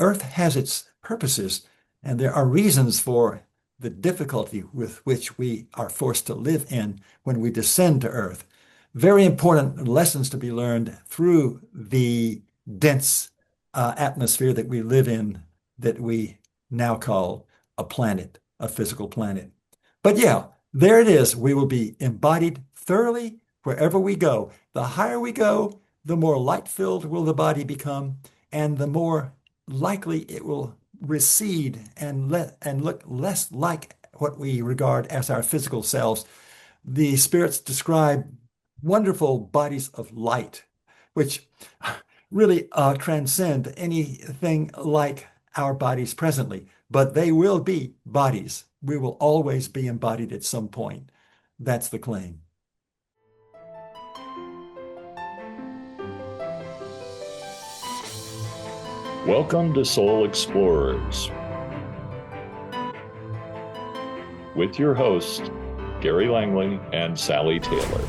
Earth has its purposes, and there are reasons for the difficulty with which we are forced to live in when we descend to Earth. Very important lessons to be learned through the dense atmosphere that we live in, that we now call a planet, a physical planet. But yeah, there it is. We will be embodied thoroughly wherever we go. The higher we go, the more light-filled will the body become, and the more likely it will recede and look less like what we regard as our physical selves. The spirits describe wonderful bodies of light, which really transcend anything like our bodies presently. But they will be bodies. We will always be embodied at some point. That's the claim. Welcome to Soul Explorers with your hosts, Gary Langley and Sally Taylor.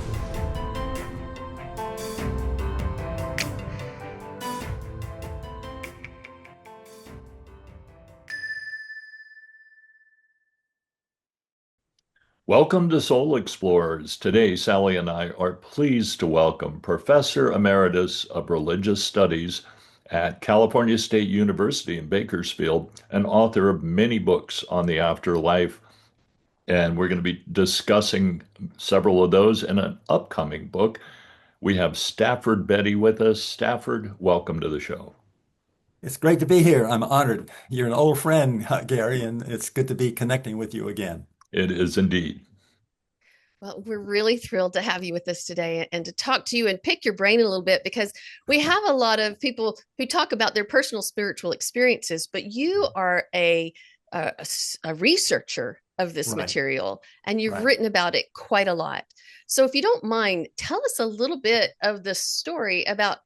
Welcome to Soul Explorers. Today, Sally and I are pleased to welcome Professor Emeritus of Religious Studies at California State University in Bakersfield, and author of many books on the afterlife. And we're going to be discussing several of those in an upcoming book. We have Stafford Betty with us. Stafford, welcome to the show. It's great to be here. I'm honored. You're an old friend, Gary, and it's good to be connecting with you again. It is indeed. Well, we're really thrilled to have you with us today and to talk to you and pick your brain a little bit, because we have a lot of people who talk about their personal spiritual experiences, but you are a researcher of this material, and you've written about it quite a lot. So if you don't mind, tell us a little bit of the story about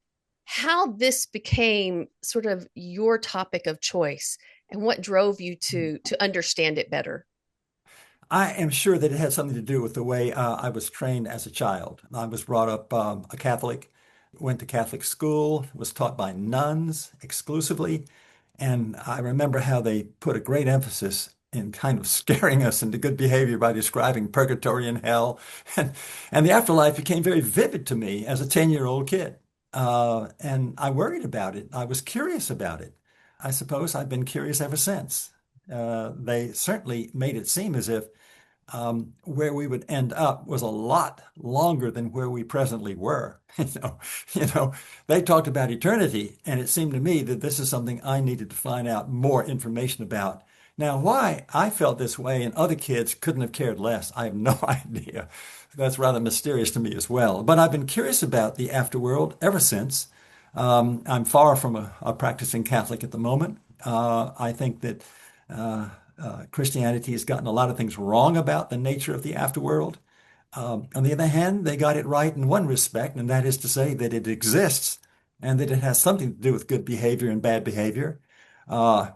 how this became sort of your topic of choice and what drove you to understand it better. I am sure that it had something to do with the way I was trained as a child. I was brought up a Catholic, went to Catholic school, was taught by nuns exclusively. And I remember how they put a great emphasis in kind of scaring us into good behavior by describing purgatory and hell. And the afterlife became very vivid to me as a 10-year-old kid. And I worried about it. I was curious about it. I suppose I've been curious ever since. They certainly made it seem as if where we would end up was a lot longer than where we presently were. They talked about eternity, and it seemed to me that this is something I needed to find out more information about. Now, why I felt this way and other kids couldn't have cared less, I have no idea. That's rather mysterious to me as well. But I've been curious about the afterworld ever since. I'm far from a practicing Catholic at the moment. I think that Christianity has gotten a lot of things wrong about the nature of the afterworld. On the other hand, they got it right in one respect, and that is to say that it exists and that it has something to do with good behavior and bad behavior,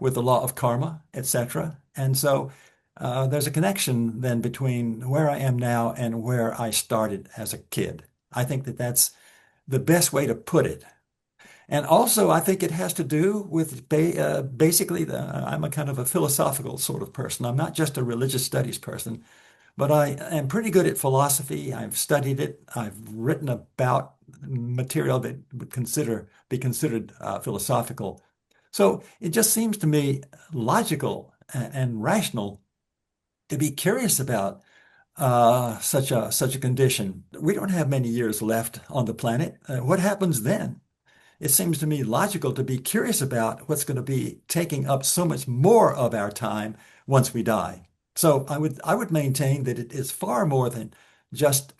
with the law of karma, etc. And so there's a connection then between where I am now and where I started as a kid. I think that that's the best way to put it. And also, I think it has to do with basically, I'm a kind of a philosophical sort of person. I'm not just a religious studies person, but I am pretty good at philosophy. I've studied it. I've written about material that would be considered philosophical. So it just seems to me logical and rational to be curious about such a condition. We don't have many years left on the planet. What happens then? It seems to me logical to be curious about what's going to be taking up so much more of our time once we die. So I would maintain that it is far more than just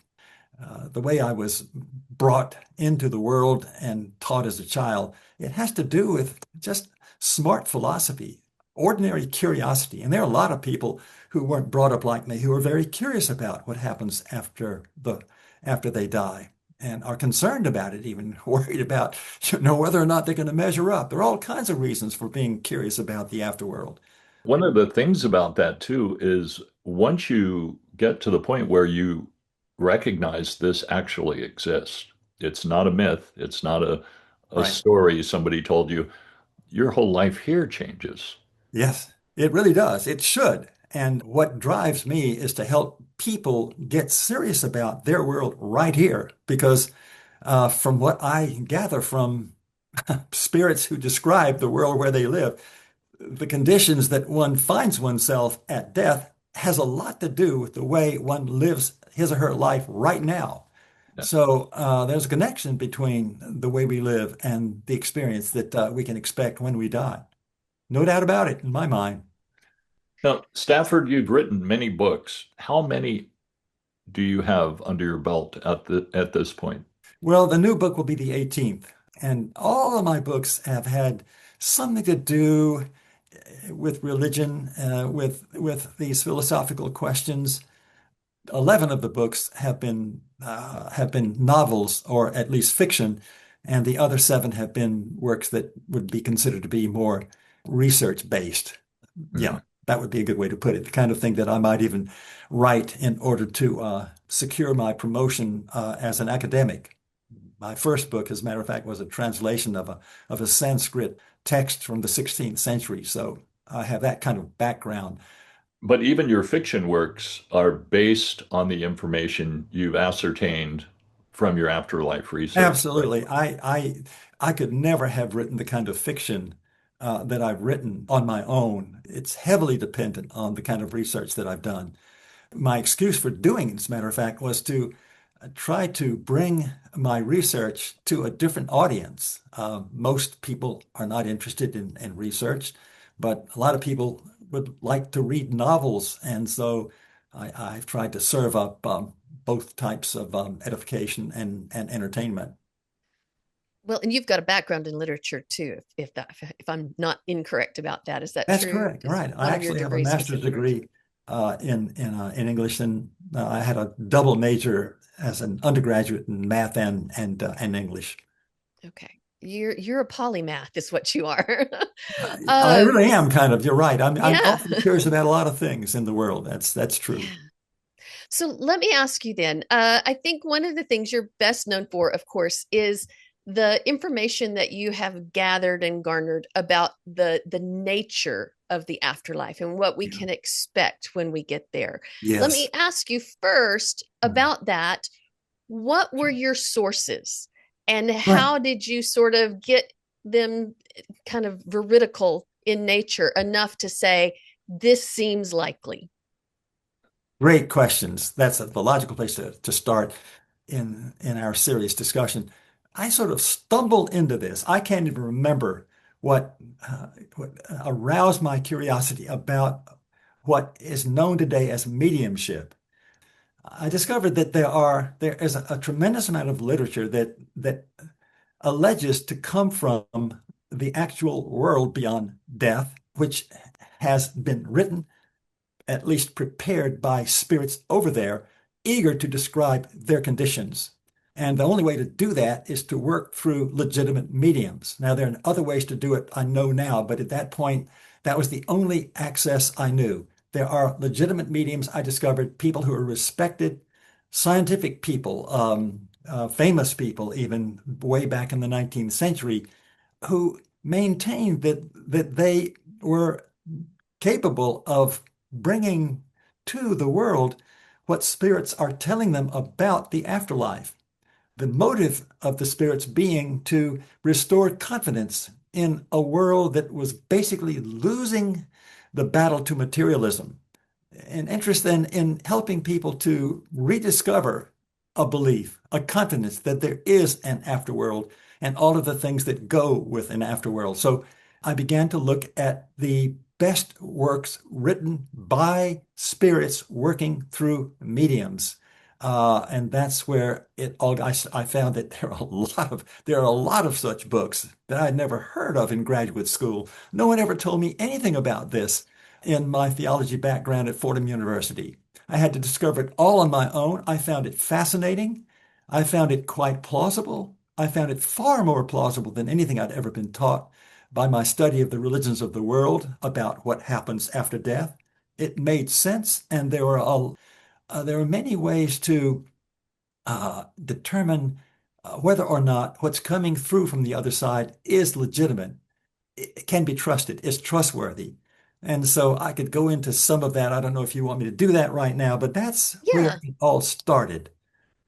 the way I was brought into the world and taught as a child. It has to do with just smart philosophy, ordinary curiosity. And there are a lot of people who weren't brought up like me who are very curious about what happens after they die, and are concerned about it, even worried about, whether or not they're going to measure up. There are all kinds of reasons for being curious about the afterworld. One of the things about that too is once you get to the point where you recognize this actually exists, it's not a myth, it's not a story somebody told you, your whole life here changes. Yes, it really does. It should. And what drives me is to help people get serious about their world right here. Because from what I gather from spirits who describe the world where they live, the conditions that one finds oneself at death has a lot to do with the way one lives his or her life right now. So there's a connection between the way we live and the experience that we can expect when we die. No doubt about it in my mind. Now, Stafford, you've written many books. How many do you have under your belt at this point? Well, the new book will be the 18th, and all of my books have had something to do with religion, with these philosophical questions. 11 of the books have been novels or at least fiction, and the other seven have been works that would be considered to be more research based. Mhm. Yeah, that would be a good way to put it. The kind of thing that I might even write in order to secure my promotion as an academic. My first book, as a matter of fact, was a translation of a Sanskrit text from the 16th century. So I have that kind of background. But even your fiction works are based on the information you've ascertained from your afterlife research, right? Absolutely. I could never have written the kind of fiction that I've written on my own. It's heavily dependent on the kind of research that I've done. My excuse for doing it, as a matter of fact, was to try to bring my research to a different audience. Most people are not interested in research, but a lot of people would like to read novels. And so I've tried to serve up both types of edification and entertainment. Well, and you've got a background in literature too, if I'm not incorrect about that. Is that That's true? correct. Right. I One of your actually have a degrees was master's in literature. degree in English, and I had a double major as an undergraduate in math and English. Okay. You're a polymath is what you are. I um, really am kind of. You're right. I'm yeah. often curious about a lot of things in the world. That's true. Yeah. So let me ask you then. I think one of the things you're best known for, of course, is the information that you have gathered and garnered about the nature of the afterlife and what we Yeah. can expect when we get there. Let me Yes. ask you first Mm. about that. What were your sources, and Right. how did you sort of get them kind of veridical in nature enough to say this seems likely? Great questions. That's the logical place to start in our serious discussion. I sort of stumbled into this. I can't even remember what, what aroused my curiosity about what is known today as mediumship. I discovered that there is a tremendous amount of literature that alleges to come from the actual world beyond death, which has been written, at least prepared by spirits over there, eager to describe their conditions. And the only way to do that is to work through legitimate mediums. Now, there are other ways to do it, I know now, but at that point, that was the only access I knew. There are legitimate mediums I discovered, people who are respected, scientific people, famous people, even way back in the 19th century, who maintained that they were capable of bringing to the world what spirits are telling them about the afterlife. The motive of the spirits being to restore confidence in a world that was basically losing the battle to materialism. An interest then in helping people to rediscover a belief, a confidence that there is an afterworld and all of the things that go with an afterworld. So I began to look at the best works written by spirits working through mediums. And that's where it all. I found that there are a lot of such books that I'd never heard of in graduate school. No one ever told me anything about this in my theology background at Fordham University. I had to discover it all on my own. I found it fascinating. I found it quite plausible. I found it far more plausible than anything I'd ever been taught by my study of the religions of the world about what happens after death. It made sense, and there were many ways to determine whether or not what's coming through from the other side is legitimate. it can be trusted, is trustworthy. And so I could go into some of that. I don't know if you want me to do that right now, but that's where Yeah, it all started.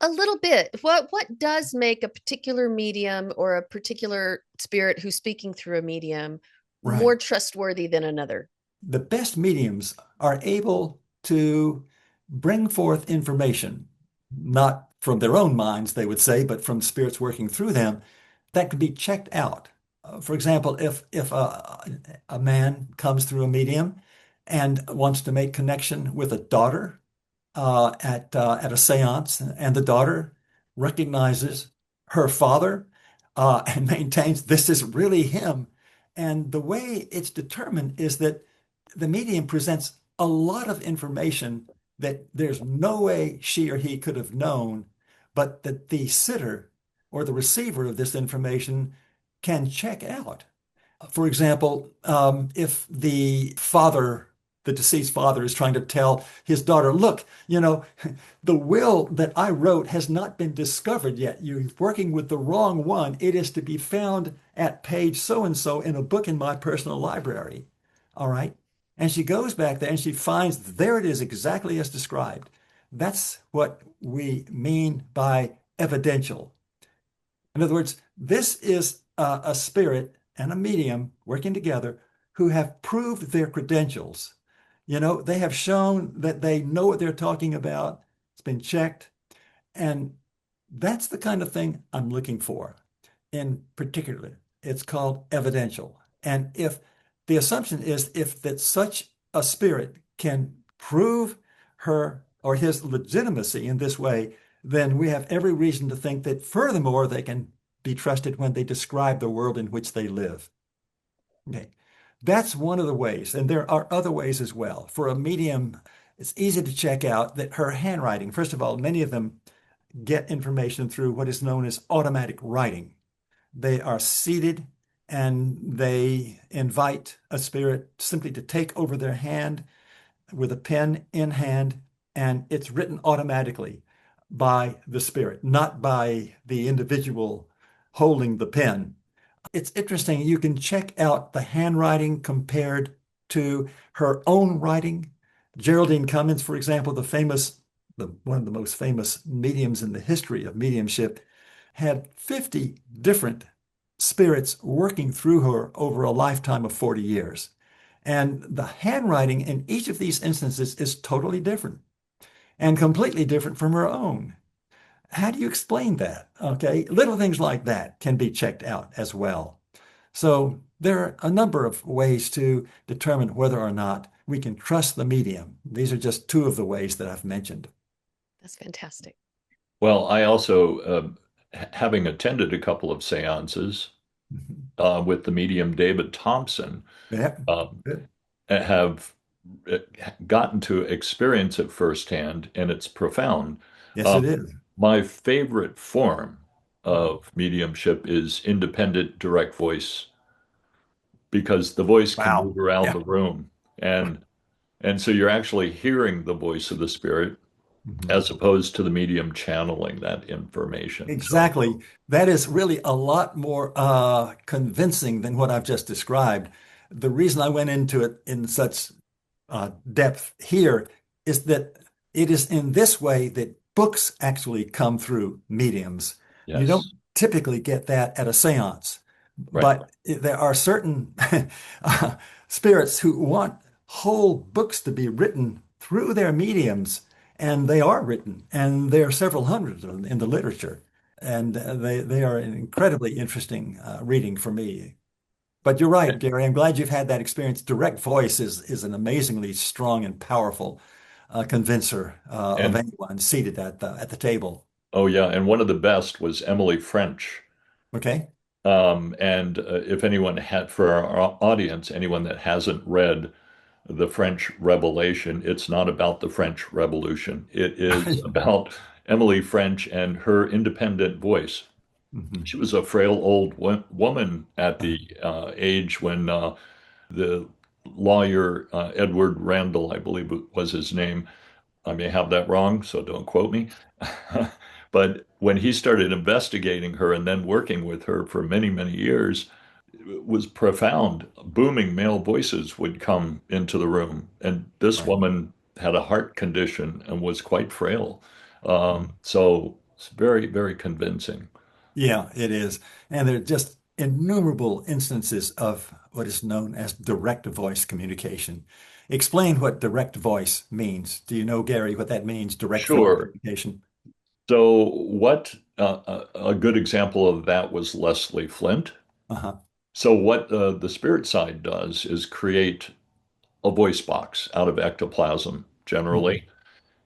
a little bit. What does make a particular medium or a particular spirit who's speaking through a medium Right. more trustworthy than another? The best mediums are able to bring forth information, not from their own minds, they would say, but from spirits working through them that can be checked out. For example, if a man comes through a medium and wants to make connection with a daughter at a séance, and the daughter recognizes her father and maintains this is really him. And the way it's determined is that the medium presents a lot of information that there's no way she or he could have known, but that the sitter or the receiver of this information can check out. For example, if the deceased father is trying to tell his daughter, look, the will that I wrote has not been discovered yet. You're working with the wrong one. It is to be found at page so and so in a book in my personal library. All right. And she goes back there and she finds there it is exactly as described. That's what we mean by evidential. In other words, this is a spirit and a medium working together who have proved their credentials. They have shown that they know what they're talking about. It's been checked. And that's the kind of thing I'm looking for. In particular, it's called evidential. And if the assumption is if that such a spirit can prove her or his legitimacy in this way, then we have every reason to think that furthermore, they can be trusted when they describe the world in which they live. Okay. That's one of the ways. And there are other ways as well. For a medium, it's easy to check out that her handwriting, first of all, many of them get information through what is known as automatic writing. They are seated and they invite a spirit simply to take over their hand with a pen in hand, and it's written automatically by the spirit, not by the individual holding the pen. It's interesting. You can check out the handwriting compared to her own writing. Geraldine Cummins, for example, one of the most famous mediums in the history of mediumship, had 50 different spirits working through her over a lifetime of 40 years. And the handwriting in each of these instances is totally different and completely different from her own. How do you explain that? Okay, little things like that can be checked out as well. So there are a number of ways to determine whether or not we can trust the medium. These are just two of the ways that I've mentioned. That's fantastic. Well, I also, having attended a couple of seances Mhm. with the medium David Thompson, Yeah, um, good. have uh, gotten to experience it firsthand, and it's profound. Yes, Um, it is. my favorite form Mhm. of mediumship is independent direct voice because the voice can Wow. move around Yeah. the room, and so you're actually hearing the voice of the spirit Mhm. as opposed to the medium channeling that information. So Exactly. That is really a lot more convincing than what I've just described. The reason I went into it in such depth here is that it is in this way that books actually come through mediums. You don't yes, typically get that at a seance, right. but there are certain spirits who want whole books to be written through their mediums, and they are written, and there are several hundred of them in the literature. And they are an incredibly interesting reading for me. But you're right, Gary. I'm glad you've had that experience. Direct voice is an amazingly strong and powerful convincer of And anyone seated at the table. oh yeah, and one of the best was Emily French. Okay. And if anyone had, for our audience, anyone that hasn't read the French Revelation, it's not about the French Revolution. It is about Emily French and her independent voice. Mhm. She was a frail old woman at the age when the lawyer Edward Randall, I believe was his name. I may have that wrong, so don't quote me. But when he started investigating her and then working with her for many, many years, was profound. Booming male voices would come into the room, and this Right. woman had a heart condition and was quite frail. Mm. So it's very, very convincing. Yeah, it is. And there are just innumerable instances of what is known as direct voice communication. Explain what direct voice means. Do you know, Gary, what that means, direct phone Sure. communication? So what a good example of that was Leslie Flint. Uh-huh. So what the spirit side does is create a voice box out of ectoplasm Mhm. generally. Mhm.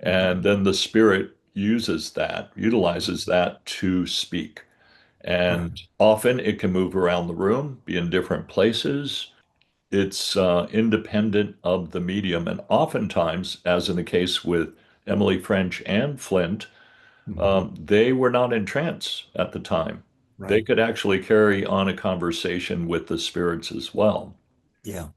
And then the spirit utilizes that to speak. Right. And often it can move around the room, be in different places. It's independent of the medium. And oftentimes, as in the case with Emily French and Flint, Mhm. they were not in trance at the time. They Right. could actually carry on a conversation with the spirits as well. Yeah. Yeah,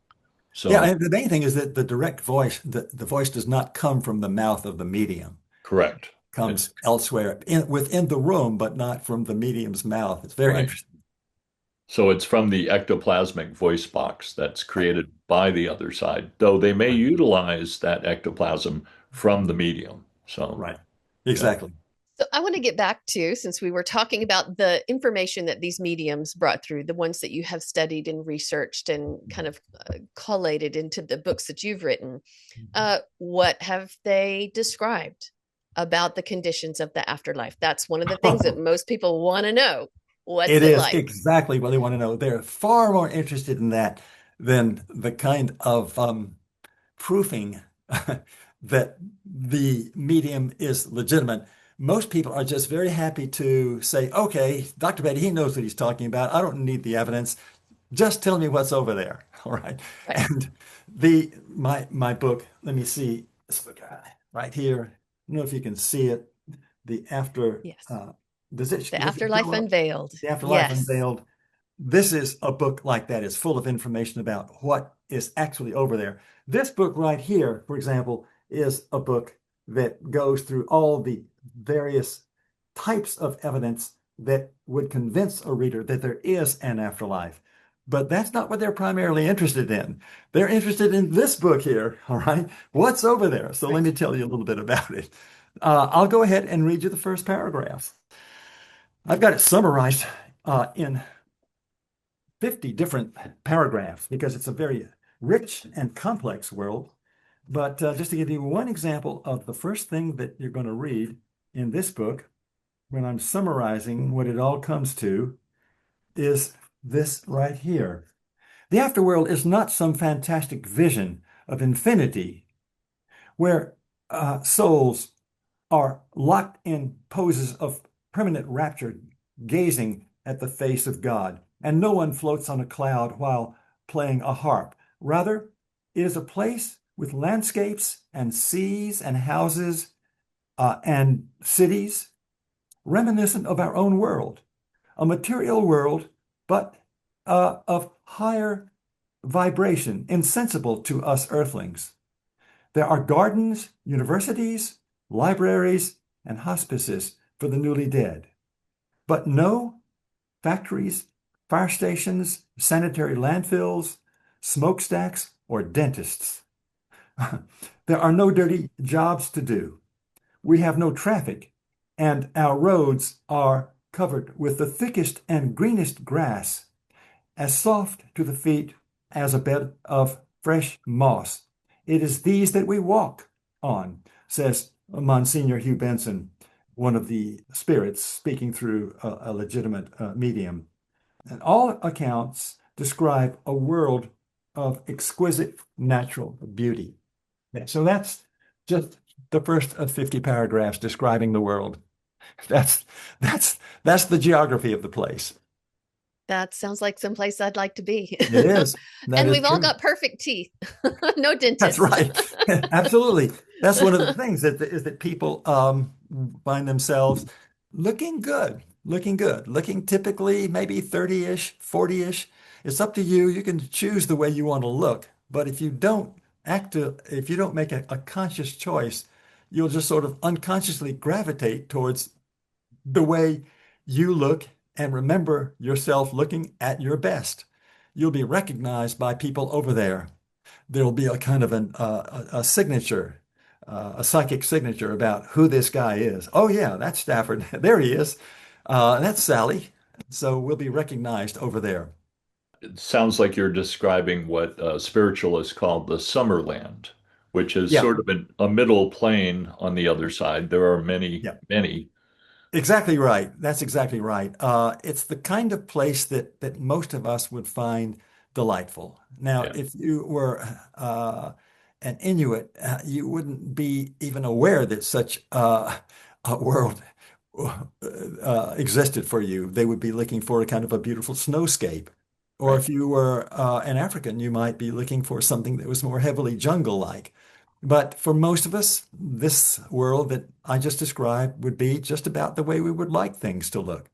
So, and the main thing is that the direct voice, the voice does not come from the mouth of the medium. correct. It's Comes elsewhere within the room, but not from the medium's mouth. It's very right. interesting. So it's from the ectoplasmic voice box that's Right. created by the other side, though they may Right. utilize that ectoplasm from the medium. So, Right. yeah. Exactly. So I want to get back to, since we were talking about the information that these mediums brought through, the ones that you have studied and researched and kind of collated into the books that you've written, Mhm. what have they described about the conditions of the afterlife? That's one of the things that most people want to know. What's It it is like? exactly what they want to know. They're far more interested in that than the kind of proofing that the medium is legitimate. Most people are just very happy to say, okay, Dr. Betty, he knows what he's talking about. I don't need the evidence. Just tell me what's over there. All right. Right. And my book, let me see this book right here. I don't know if you can see it. The after Yes. The does it afterlife show up? unveiled. The Afterlife Yes. Unveiled. This is a book like that. It's full of information about what is actually over there. This book right here, for example, is a book that goes through all the various types of evidence that would convince a reader that there is an afterlife. But that's not what they're primarily interested in. They're interested in this book here, all right? What's over there? So let Right. me tell you a little bit about it. I'll go ahead and read you the first paragraph. I've got it summarized in 50 different paragraphs because it's a very rich and complex world. But just to give you one example of the first thing that you're going to read in this book, when I'm summarizing what it all comes to, is this right here. The afterworld is not some fantastic vision of infinity where souls are locked in poses of permanent rapture, gazing at the face of God, and no one floats on a cloud while playing a harp. Rather, it is a place with landscapes and seas and houses and cities reminiscent of our own world, a material world, but of higher vibration, insensible to us earthlings. There are gardens, universities, libraries, and hospices for the newly dead, but no factories, fire stations, sanitary landfills, smokestacks, or dentists. There are no dirty jobs to do. We have no traffic, and our roads are covered with the thickest and greenest grass, as soft to the feet as a bed of fresh moss. It is these that we walk on, says Monsignor Hugh Benson, one of the spirits speaking through a legitimate medium. And all accounts describe a world of exquisite natural beauty. So that's just the first of 50 paragraphs describing the world. That's that's the geography of the place. That sounds like someplace I'd like to be. It is. That And is we've all true. got perfect teeth. No That's dentists. right. Absolutely. That's one of the things that is that people find themselves looking good, looking typically maybe 30-ish, 40-ish. It's up to you. You can choose the way you want to look. But if you don't make a conscious choice, you'll just sort of unconsciously gravitate towards the way you look and remember yourself looking at your best. you'll be recognized by people over there. There'll be a kind of a signature, a psychic signature about who this guy is. Oh yeah, that's Stafford. There he is. That's Sally. So we'll be recognized over there. It sounds like you're describing what spiritualists call the Summerland, which is Yeah, sort of a middle plane on the other side. There are many, yeah. many. Exactly right. That's exactly right. It's the kind of place that most of us would find delightful. Now, Yeah. if you were an Inuit, you wouldn't be even aware that such a world existed for you. They would be looking for a kind of a beautiful snowscape. Or Right. if you were an African, you might be looking for something that was more heavily jungle-like. But for most of us, this world that I just described would be just about the way we would like things to look,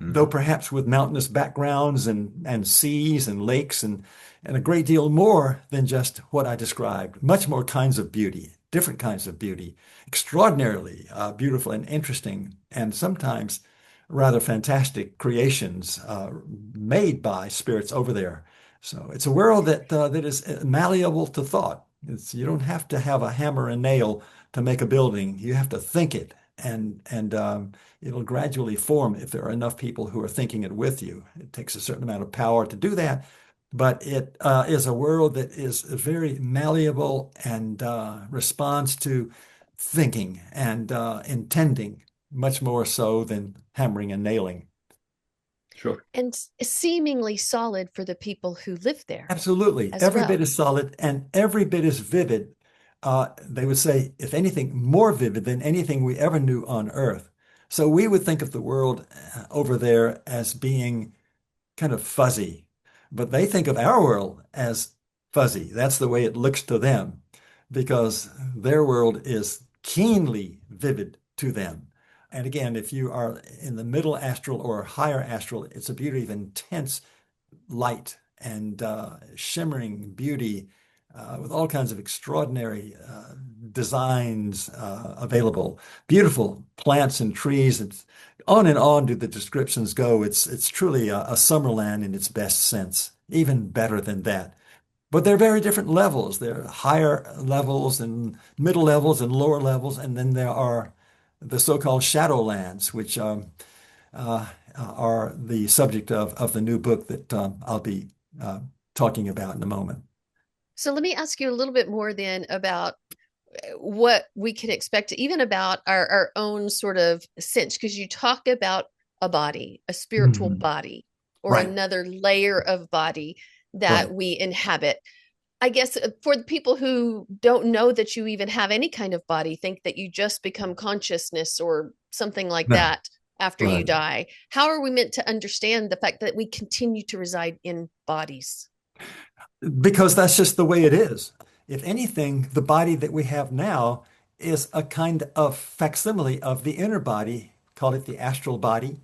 though Mhm. perhaps with mountainous backgrounds and seas and lakes and a great deal more than just what I described. Much more kinds of beauty, different kinds of beauty, extraordinarily beautiful and interesting, and sometimes rather fantastic creations made by spirits over there. So it's a world that is malleable to thought. You don't have to have a hammer and nail to make a building. You have to think it, and it'll gradually form if there are enough people who are thinking it with you. It takes a certain amount of power to do that, but it is a world that is very malleable and responds to thinking and intending much more so than hammering and nailing. Sure. And seemingly solid for the people who live there Absolutely. as Every bit well. is solid and every bit is vivid. They would say, if anything, more vivid than anything we ever knew on Earth. So we would think of the world over there as being kind of fuzzy, but they think of our world as fuzzy. That's the way it looks to them because their world is keenly vivid to them. And again, if you are in the middle astral or higher astral, it's a beauty of intense light and shimmering beauty with all kinds of extraordinary designs available. Beautiful plants and trees. It's on and on do the descriptions go. It's truly a Summerland in its best sense, even better than that. But they're very different levels. There are higher levels and middle levels and lower levels, and then there are the so-called shadowlands, which are the subject of the new book that I'll be talking about in a moment. So let me ask you a little bit more then about what we can expect, even about our own sort of sense, because you talk about a body, a spiritual Mhm. body, or Right, another layer of body that right. we inhabit. I guess for the people who don't know that you even have any kind of body, think that you just become consciousness or something like No, that after you right. die. How are we meant to understand the fact that we continue to reside in bodies? Because that's just the way it is. If anything, the body that we have now is a kind of facsimile of the inner body, call it the astral body,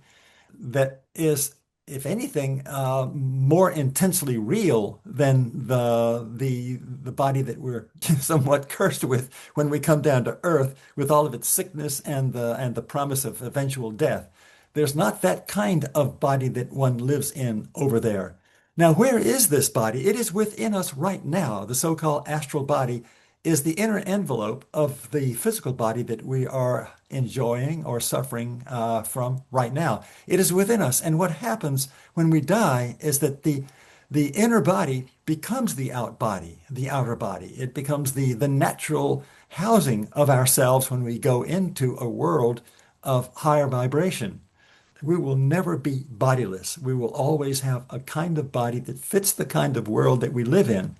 that is, if anything, more intensely real than the body that we're somewhat cursed with when we come down to earth with all of its sickness and the promise of eventual death. There's not that kind of body that one lives in over there. Now, where is this body? It is within us right now. The so-called astral body is the inner envelope of the physical body that we are enjoying or suffering from right now. It is within us. And what happens when we die is that the inner body becomes the out body, the outer body. It becomes the natural housing of ourselves when we go into a world of higher vibration. We will never be bodiless. We will always have a kind of body that fits the kind of world that we live in.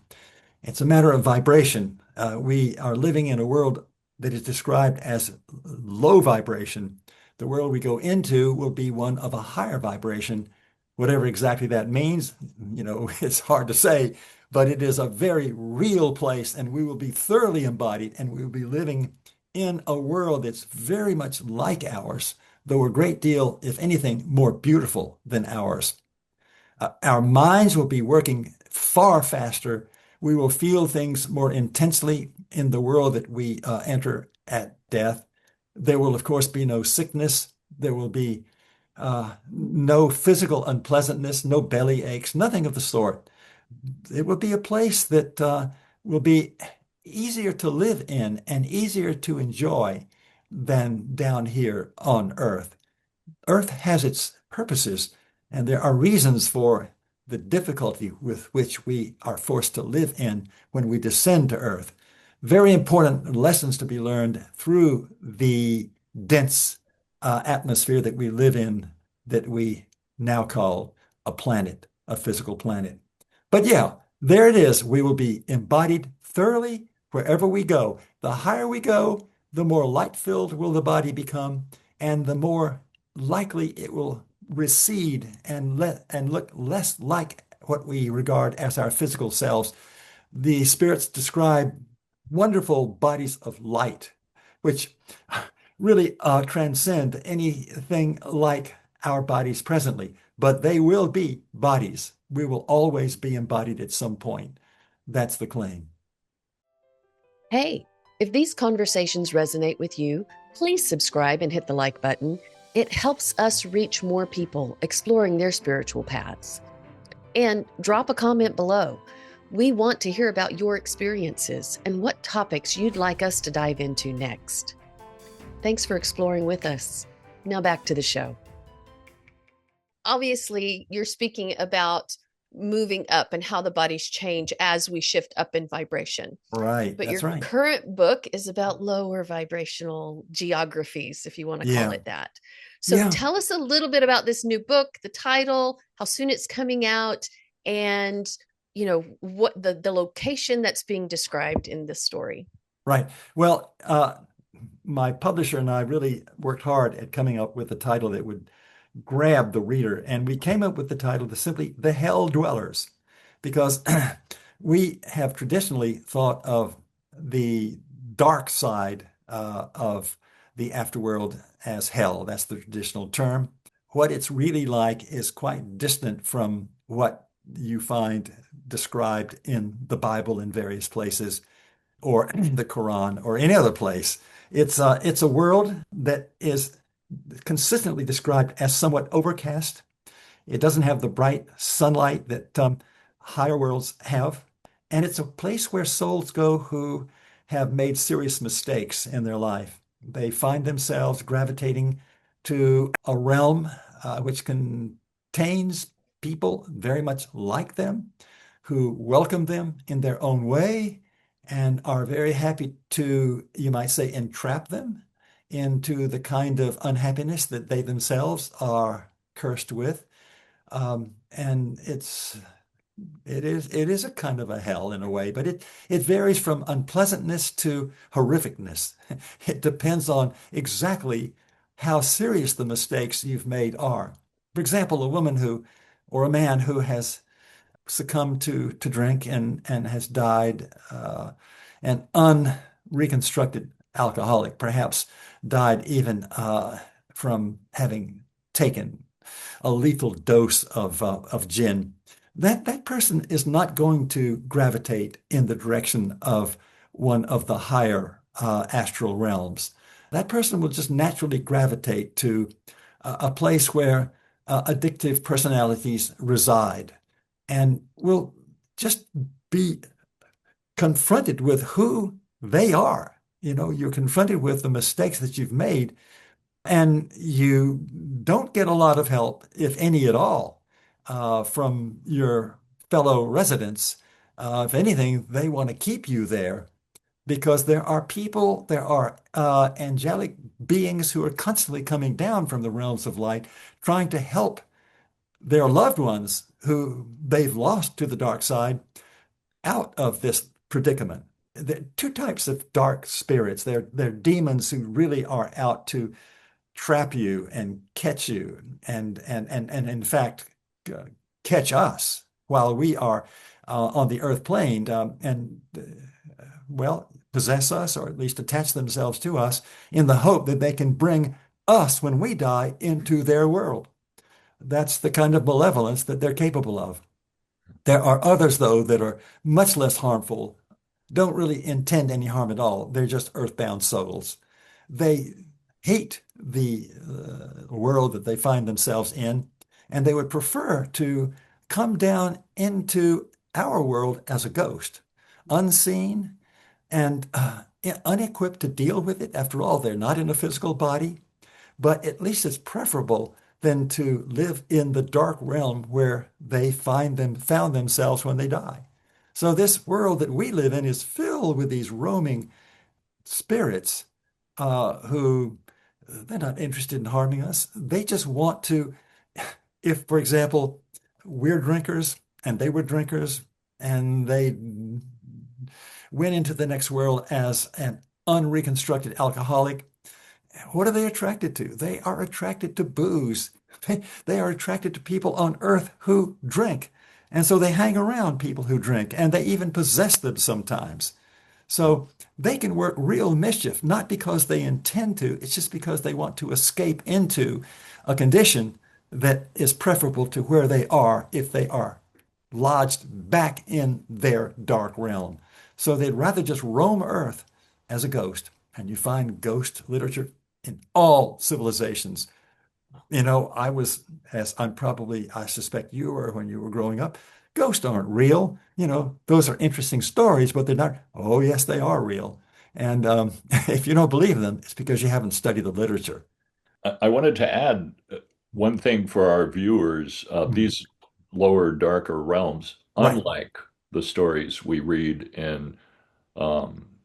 It's a matter of vibration. We are living in a world that is described as low vibration. The world we go into will be one of a higher vibration. Whatever exactly that means, it's hard to say, but it is a very real place, and we will be thoroughly embodied, and we will be living in a world that's very much like ours, though a great deal, if anything, more beautiful than ours. Our minds will be working far faster. We will feel things more intensely in the world that we enter at death. There will, of course, be no sickness. There will be no physical unpleasantness, no belly aches, nothing of the sort. it will be a place that will be easier to live in and easier to enjoy than down here on Earth. Earth has its purposes, and there are reasons for the difficulty with which we are forced to live in when we descend to Earth. Very important lessons to be learned through the dense atmosphere that we live in, that we now call a planet, a physical planet. But yeah, there it is. We will be embodied thoroughly wherever we go. The higher we go, the more light-filled will the body become, and the more likely it will recede and look less like what we regard as our physical selves. The spirits describe wonderful bodies of light, which really transcend anything like our bodies presently. But they will be bodies. We will always be embodied at some point. That's the claim. Hey, if these conversations resonate with you, please subscribe and hit the like button. It helps us reach more people exploring their spiritual paths. And drop a comment below. We want to hear about your experiences and what topics you'd like us to dive into next. Thanks for exploring with us. Now back to the show. Obviously, you're speaking about moving up and how the bodies change as we shift up in vibration. Right, But that's your right. current book is about lower vibrational geographies, if you want to call Yeah, it that. So yeah. tell us a little bit about this new book, the title, how soon it's coming out, and what the location that's being described in this story. Right. Well, my publisher and I really worked hard at coming up with a title that would grab the reader, and we came up with the title to simply The Hell Dwellers, because we have traditionally thought of the dark side of the afterworld as hell. That's the traditional term. What it's really like is quite distant from what you find described in the Bible in various places, or the Quran, or any other place. It's a world that is consistently described as somewhat overcast. It doesn't have the bright sunlight that higher worlds have. And it's a place where souls go who have made serious mistakes in their life. They find themselves gravitating to a realm which contains people very much like them, who welcome them in their own way and are very happy to, you might say, entrap them into the kind of unhappiness that they themselves are cursed with. And it is a kind of a hell in a way, but it varies from unpleasantness to horrificness. It depends on exactly how serious the mistakes you've made are. For example, a woman who, or a man who has succumbed to drink and has died, an unreconstructed alcoholic, perhaps died even from having taken a lethal dose of gin. That person is not going to gravitate in the direction of one of the higher astral realms. That person will just naturally gravitate to a place where addictive personalities reside, and will just be confronted with who they are. You're confronted with the mistakes that you've made, and you don't get a lot of help, if any at all, from your fellow residents. If anything, they want to keep you there because there are people, there are angelic beings who are constantly coming down from the realms of light, trying to help their loved ones who they've lost to the dark side out of this predicament. There are two types of dark spirits. They're demons who really are out to trap you and catch you, and in fact uh, catch us while we are on the earth plane, and well, possess us, or at least attach themselves to us in the hope that they can bring us, when we die, into their world. That's the kind of malevolence that they're capable of. There are others, though, that are much less harmful, don't really intend any harm at all. They're just earthbound souls. They hate the world that they find themselves in, and they would prefer to come down into our world as a ghost, unseen and unequipped to deal with it. After all, they're not in a physical body, but at least it's preferable than to live in the dark realm where they found themselves when they die. So this world that we live in is filled with these roaming spirits who they're not interested in harming us. They just want to, if, for example, we're drinkers and they were drinkers and they went into the next world as an unreconstructed alcoholic, what are they attracted to? They are attracted to booze. They are attracted to people on earth who drink. And so they hang around people who drink and they even possess them sometimes. So they can work real mischief, not because they intend to, it's just because they want to escape into a condition that is preferable to where they are if they are lodged back in their dark realm. So they'd rather just roam Earth as a ghost. And you find ghost literature in all civilizations. You know, I was, as I'm probably, I suspect you were when you were growing up, ghosts aren't real. You know, those are interesting stories, but they're not, oh, yes, they are real. And if you don't believe them, it's because you haven't studied the literature. I wanted to add one thing for our viewers. Mhm. These lower, darker realms, Right, unlike the stories we read in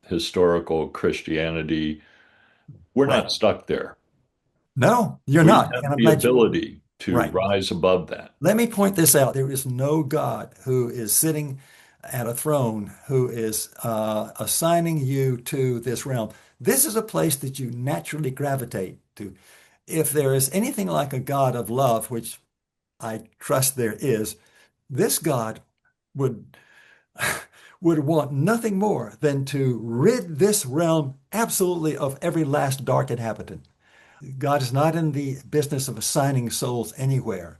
historical Christianity, we're right. not stuck there. No, you're We not. have And I'm the glad you, ability to right. rise above that. Let me point this out. There is no God who is sitting at a throne who is assigning you to this realm. This is a place that you naturally gravitate to. If there is anything like a God of love, which I trust there is, this God would would want nothing more than to rid this realm absolutely of every last dark inhabitant. God is not in the business of assigning souls anywhere.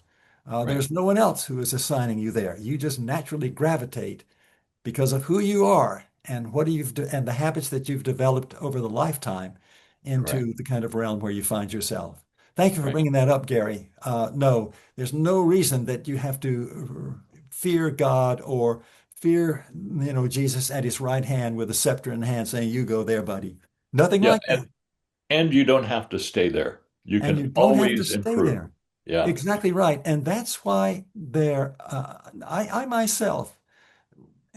Right, There's no one else who is assigning you there. You just naturally gravitate because of who you are and and the habits that you've developed over the lifetime correct, into the kind of realm where you find yourself. Thank you for right. bringing that up, Gary. No, there's no reason that you have to fear God or fear, Jesus at his right hand with a scepter in hand saying, "You go there, buddy." Nothing Yeah, like that. and you don't have to stay there. You And can you don't have to always stay improve. there. Yeah, Exactly right. And that's why I myself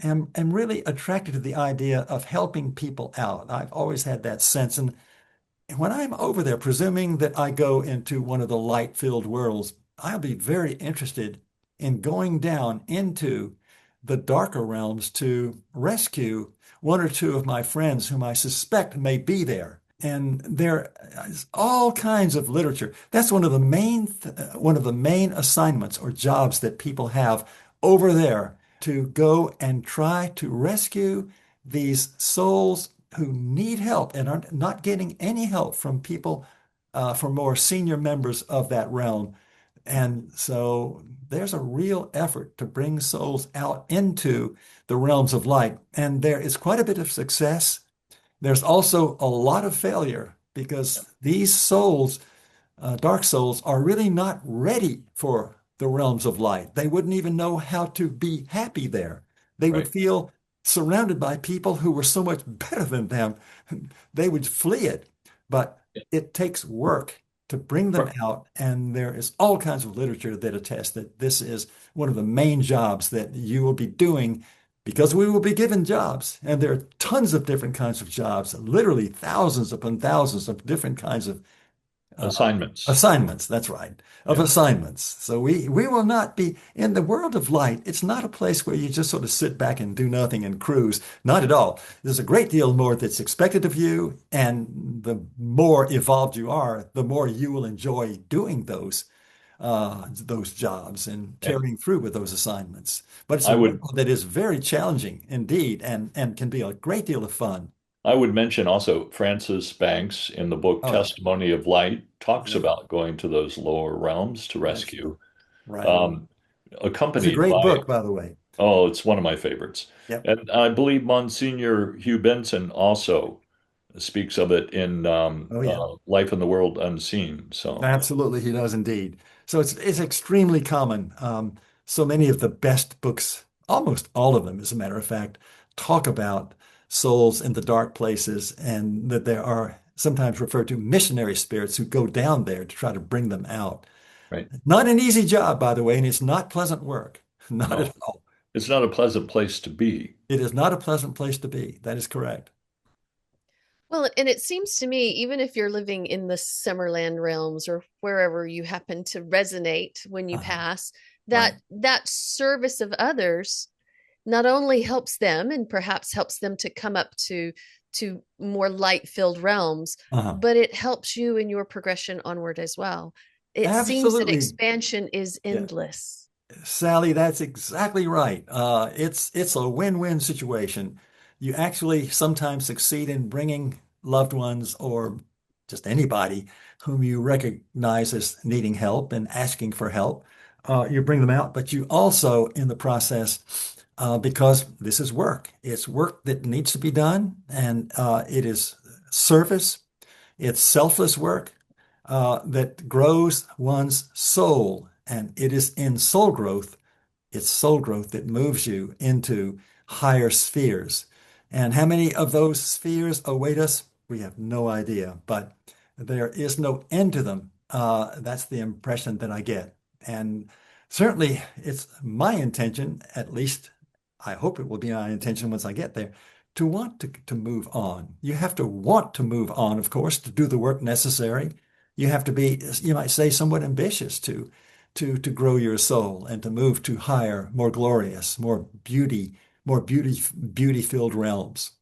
am really attracted to the idea of helping people out. I've always had that sense. And when I'm over there, presuming that I go into one of the light-filled worlds, I'll be very interested in going down into the darker realms to rescue one or two of my friends whom I suspect may be there. And there is all kinds of literature. That's one of the main assignments or jobs that people have over there to go and try to rescue these souls who need help and are not getting any help from people, from more senior members of that realm. And so there's a real effort to bring souls out into the realms of light. And there is quite a bit of success. There's also a lot of failure because these souls dark souls are really not ready for the realms of light. They wouldn't even know how to be happy there. They would right. feel surrounded by people who were so much better than them. They would flee it. But it takes work to bring them For- out. And there is all kinds of literature that attests that this is one of the main jobs that you will be doing because we will be given jobs. And there are tons of different kinds of jobs, literally thousands upon thousands of different kinds of uh, Assignments. assignments, that's right, of Yeah. assignments. So we will not be in the world of light. It's not a place where you just sort of sit back and do nothing and cruise. Not at all. There's a great deal more that's expected of you, and the more evolved you are, the more you will enjoy doing those jobs and And carrying through with those assignments. But it's I a would world that is very challenging indeed, and can be a great deal of fun. I would mention also Francis Banks in the book Oh, Testimony of Light talks yeah, about going to those lower realms to that's rescue, right. um, It's a accompanied great by, book, by the way. oh, it's one of my favorites. Yep. And I believe Monsignor Hugh Benson also speaks of it in Oh, yeah. Life in the World Unseen. So, Absolutely, he does indeed. So it's extremely common. So many of the best books almost all of them, as a matter of fact, talk about souls in the dark places, and that there are sometimes referred to missionary spirits who go down there to try to bring them out. Right. Not an easy job, by the way, and it's not pleasant work. Not at No, all. it's not a pleasant place to be. It is not a pleasant place to be. That is correct. Well, and it seems to me, even if you're living in the Summerland realms or wherever you happen to resonate when you Uh-huh. pass, Right. that service of others not only helps them and perhaps helps them to come up to more light-filled realms, Uh-huh. but it helps you in your progression onward as well. It seems that Absolutely. expansion is Yeah. endless. Sally, that's exactly right. It's a win-win situation. You actually sometimes succeed in bringing loved ones or just anybody whom you recognize as needing help and asking for help. You bring them out, but you also, in the process, because this is work. It's work that needs to be done, and it is service. It's selfless work that grows one's soul, and it is in soul growth it's soul growth that moves you into higher spheres. And how many of those spheres await us? We have no idea, but there is no end to them. That's the impression that I get. And certainly it's my intention, at least I hope it will be my intention once I get there, to want to move on. You have to want to move on, of course, to do the work necessary. You have to be, you might say, somewhat ambitious to grow your soul and to move to higher, more glorious, beauty filled realms.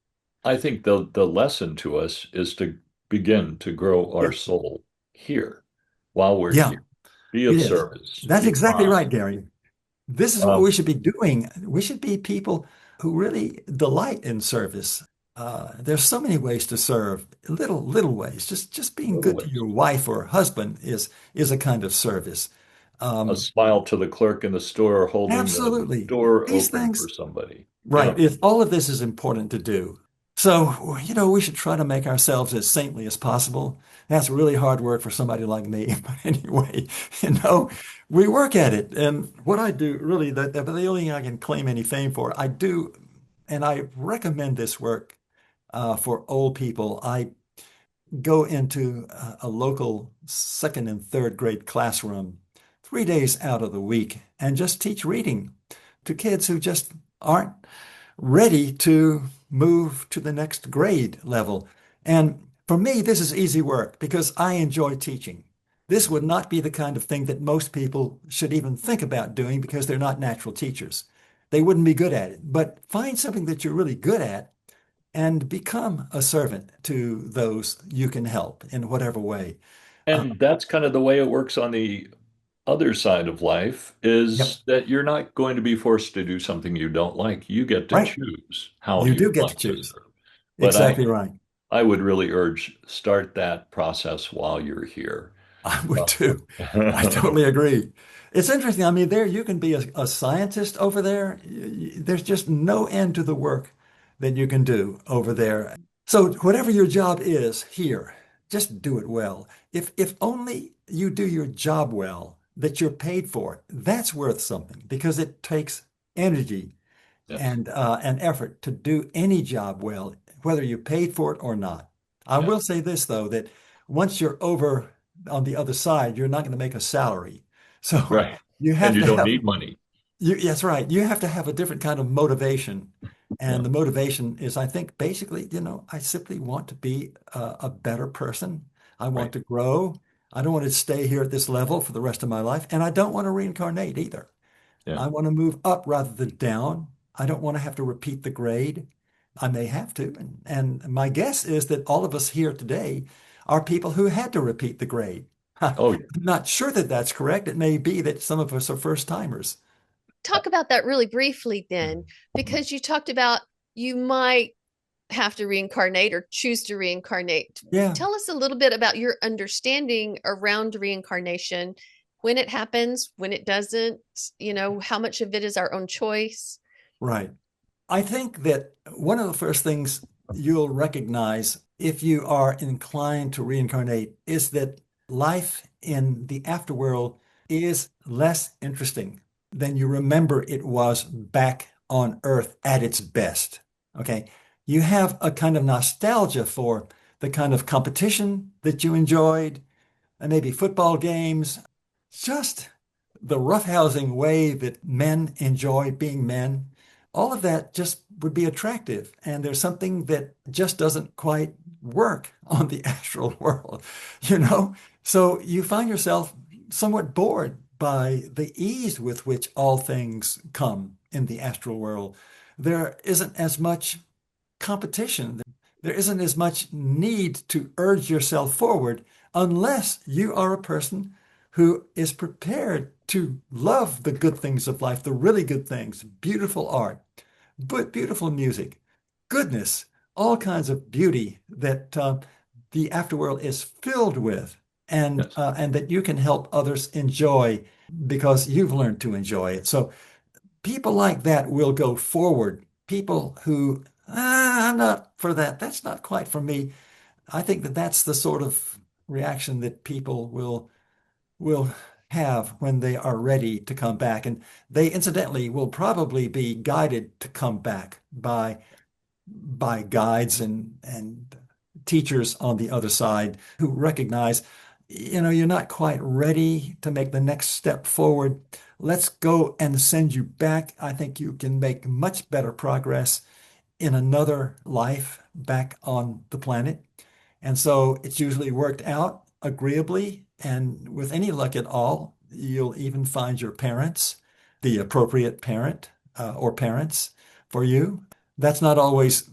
I think the lesson to us is to begin to grow our Yeah, soul here while we're yeah, here. Be it of is. service, That's be exactly right, kind. Gary. This is what Um, we should be doing. We should be people who really delight in service. There's so many ways to serve, little ways. Just being Little good to ways. your wife or husband is a kind of service. A Um, smile to the clerk in the store holding the Absolutely. door These open for things. somebody. Right. Yeah. If all of this is important to do. So, we should try to make ourselves as saintly as possible. That's really hard work for somebody like me. But anyway, you know, we work at it. And what I do really, the only thing I can claim any fame for, I do, and I recommend this work for old people. I go into a local second and third grade classroom 3 days out of the week and just teach reading to kids who just aren't ready to move to the next grade level. And for me, this is easy work because I enjoy teaching. This would not be the kind of thing that most people should even think about doing because they're not natural teachers. They wouldn't be good at it. But find something that you're really good at and become a servant to those you can help in whatever way. Uh, And that's kind of the way it works on the other side of life yep, is that you're not going to be forced to do something you don't like. You get to right. choose how You do you'd get to like to choose. serve. But Exactly right. I would really urge start that process while you're here. I would too. I totally agree. It's interesting. I mean, there you can be a scientist over there. There's just no end to the work that you can do over there. So whatever your job is here, just do it well. If only you do your job well, that you're paid for it, that's worth something because it takes energy Yes, and effort to do any job well, whether you're paid for it or not. I yes, will say this, though, that once you're over on the other side, you're not going to make a salary. So right. you And have you to don't have, need money. that's right. You have to have a different kind of motivation. Yeah, And the motivation is, I think, basically, I simply want to be a better person. I want right. to grow. I don't want to stay here at this level for the rest of my life. And I don't want to reincarnate either. Yeah. I want to move up rather than down. I don't want to have to repeat the grade. I may have to. And my guess is that all of us here today are people who had to repeat the grade. I'm Oh, yeah. not sure that that's correct. It may be that some of us are first timers. Talk about that really briefly then, because you talked about you might have to reincarnate or choose to reincarnate. Yeah, Tell us a little bit about your understanding around reincarnation, when it happens, when it doesn't, how much of it is our own choice. right. I think that one of the first things you'll recognize if you are inclined to reincarnate is that life in the afterworld is less interesting than you remember it was back on earth at its best. Okay. You have a kind of nostalgia for the kind of competition that you enjoyed, and maybe football games, just the roughhousing way that men enjoy being men. All of that just would be attractive. And there's something that just doesn't quite work on the astral world, you know? So you find yourself somewhat bored by the ease with which all things come in the astral world. There isn't as much competition. There isn't as much need to urge yourself forward unless you are a person who is prepared to love the good things of life, the really good things, beautiful art, but beautiful music, goodness, all kinds of beauty that the afterworld is filled with, Yes. and that you can help others enjoy because you've learned to enjoy it. So people like that will go forward. People who, I'm not for that. That's not quite for me. I think that that's the sort of reaction that people will have when they are ready to come back. And they incidentally will probably be guided to come back by guides and teachers on the other side who recognize, you're not quite ready to make the next step forward. Let's go and send you back. I think you can make much better progress in another life back on the planet. And so it's usually worked out agreeably. And with any luck at all, you'll even find your parents, the appropriate parent or parents for you. That's not always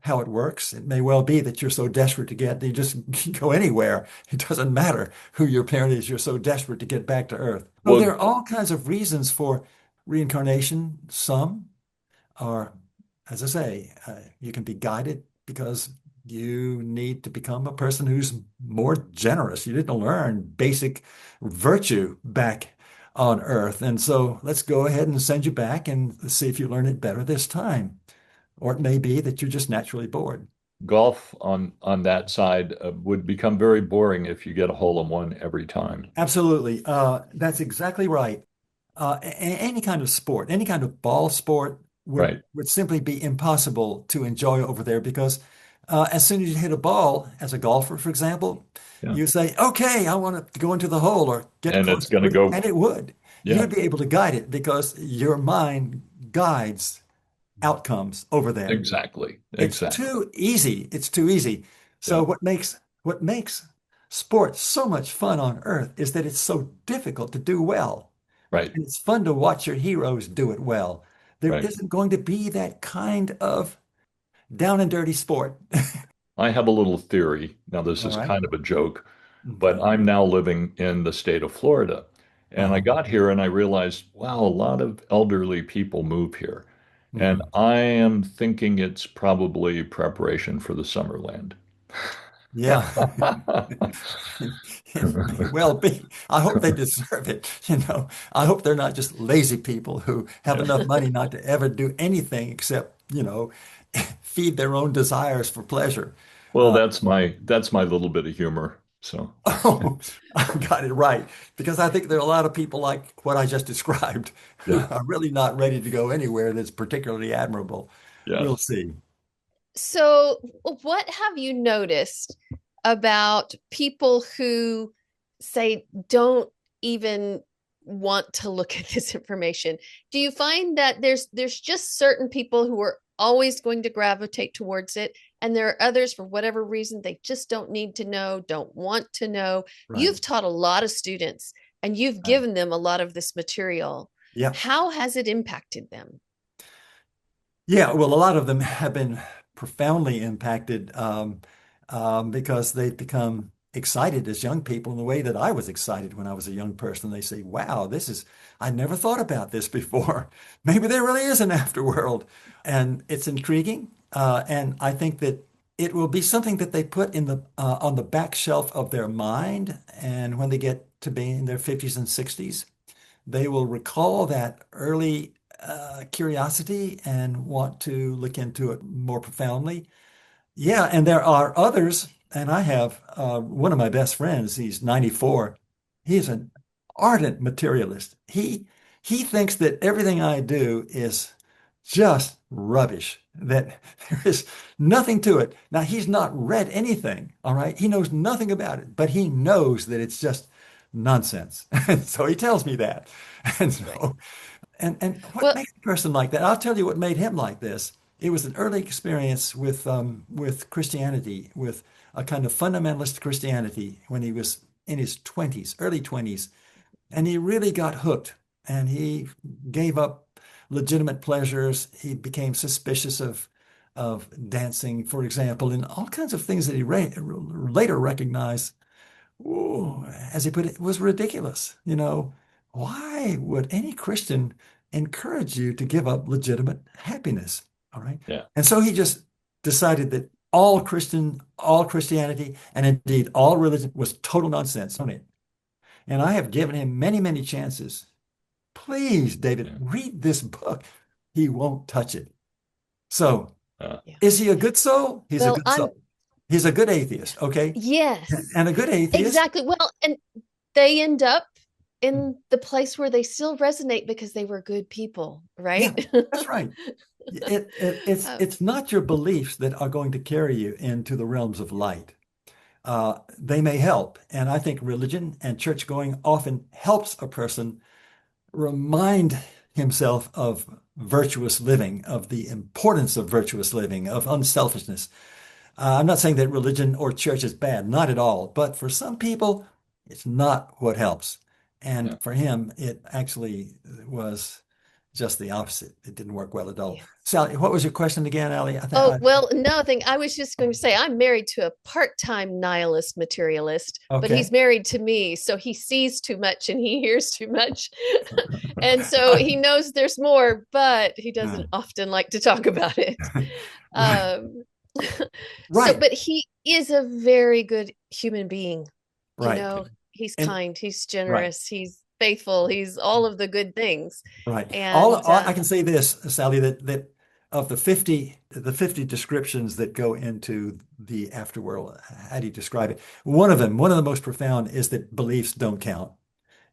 how it works. It may well be that you're so desperate to get, you just go anywhere. It doesn't matter who your parent is. You're so desperate to get back to Earth. So there Well, are all kinds of reasons for reincarnation. Some are, as I say, you can be guided because you need to become a person who's more generous. You didn't learn basic virtue back on Earth. And so let's go ahead and send you back and see if you learn it better this time. Or it may be that you're just naturally bored. golf on that side would become very boring if you get a hole in one every time. Absolutely. That's exactly right. Any kind of sport, any kind of ball sport Right. would simply be impossible to enjoy over there because as soon as you hit a ball, as a golfer, for example, Yeah. you say, okay, I want to go into the hole or get And it's close going to to it. go, And it would. yeah, You'd be able to guide it because your mind guides outcomes over there. exactly. It's Exactly. too easy. It's too easy. So Yeah. what makes sports so much fun on Earth is that it's so difficult to do well. Right. And it's fun to watch your heroes do it well. There Right. isn't going to be that kind of down and dirty sport. I have a little theory. Now, this All is right. kind of a joke, but Okay. I'm now living in the state of Florida. And I Uh-huh. got here and I realized, wow, a lot of elderly people move here. And Mhm. I am thinking it's probably preparation for the Summerland. Yeah. It may well be. I hope they deserve it. I hope they're not just lazy people who have Yeah. enough money not to ever do anything except, feed their own desires for pleasure. Well, Uh, that's my little bit of humor. So, oh, I got it right. Because I think there are a lot of people like what I just described who yeah. are really not ready to go anywhere that's particularly admirable. We'll Yes. see. So, what have you noticed about people who say don't even want to look at this information? Do you find that there's just certain people who are always going to gravitate towards it, and there are others for whatever reason they just don't need to know, don't want to know? Right. You've taught a lot of students and you've Right. given them a lot of this material. Yeah. How has it impacted them? Yeah, well, a lot of them have been profoundly impacted because they've become excited as young people in the way that I was excited when I was a young person. They say, wow, I never thought about this before. Maybe there really is an afterworld. And it's intriguing. And I think that it will be something that they put on the back shelf of their mind. And when they get to be in their 50s and 60s, they will recall that early curiosity and want to look into it more profoundly. Yeah, and there are others, and I have one of my best friends. He's 94. He's an ardent materialist. He thinks that everything I do is just rubbish, that there is nothing to it. Now, he's not read anything, all right? He knows nothing about it, but he knows that it's just nonsense. And so he tells me that. And Right. so, and what Well, makes a person like that? I'll tell you what made him like this. It was an early experience with Christianity, with a kind of fundamentalist Christianity when he was in his 20s, early 20s. And he really got hooked and he gave up legitimate pleasures. He became suspicious of dancing, for example, and all kinds of things that he later recognized, ooh, as he put it, was ridiculous. Why would any Christian encourage you to give up legitimate happiness? All right. Yeah. And so he just decided that all Christianity, and indeed all religion was total nonsense. And I have given him many, many chances. Please, David, Yeah. read this book. He won't touch it. So, yeah. is he a good soul? He's a Well, good I'm soul. He's a good atheist, okay? yes. And a good atheist, Exactly. Well, and they end up in the place where they still resonate because they were good people, yeah, right? that's right. It's uh, it's not your beliefs that are going to carry you into the realms of light. They may help, and I think religion and church going often helps a person remind himself of virtuous living, of the importance of virtuous living, of unselfishness. I'm not saying that religion or church is bad, not at all. But for some people, it's not what helps. Yeah. And for him, it actually was just the opposite. It didn't work well at all. yeah. Sally, what was your question again, Allie? Oh, well, nothing. I was just going to say I'm married to a part-time nihilist materialist, but he's Okay. married to me, so he sees too much and he hears too much. And so he knows there's more, but he doesn't often like to talk about it. Right. Um, so, Right. but he is a very good human being. You Right. know, he's And kind, he's right. generous, he's faithful, he's all of the good things. Right. And All I can say this, Sally, that of the 50 descriptions that go into the afterworld, how do you describe it? One of the most profound is that beliefs don't count.